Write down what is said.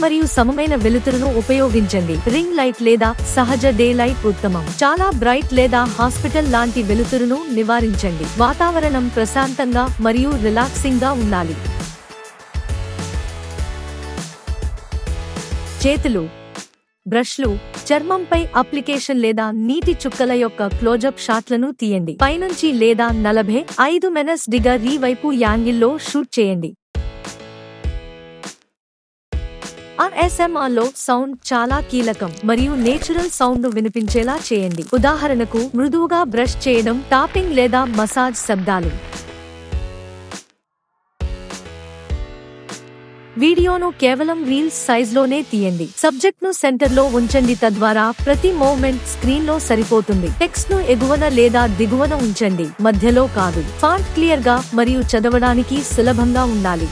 మరియు సమమైన వెలుతురును ఉపయోగించండి. రింగ్ లైట్ లేదా సహజ డే లైట్ ఉత్తమం. చాలా బ్రైట్ లేదా హాస్పిటల్ లాంటి వెలుతురును నివారించండి. వాతావరణం ప్రశాంతంగా మరియు రిలాక్సింగ్ గా ఉండాలి. చేతులు, బ్రష్లు, చర్మంపై అప్లికేషన్ లేదా నీటి చుక్కల యొక్క క్లోజప్ షాట్లను తీయండి. పైనుంచి లేదా 45° వైపు యాంగిల్లో షూట్ చేయండి. ASMR లో సౌండ్ చాలా కీలకం మరియు నేచురల్ సౌండ్ వినిపించేలా చేయండి. ఉదాహరణకు మృదువుగా బ్రష్ చేయడం, టాపింగ్ లేదా మసాజ్ శబ్దాలు. వీడియోను కేవలం రీల్స్ సైజ్లోనే తీయండి. సబ్జెక్ట్ను సెంటర్లో ఉంచండి, తద్వారా ప్రతి మూవ్మెంట్ స్క్రీన్లో సరిపోతుంది. టెక్స్ట్ను ఎగువన లేదా దిగువన ఉంచండి, మధ్యలో కాదు. ఫాంట్ క్లియర్గా మరియు చదవడానికి సులభంగా ఉండాలి.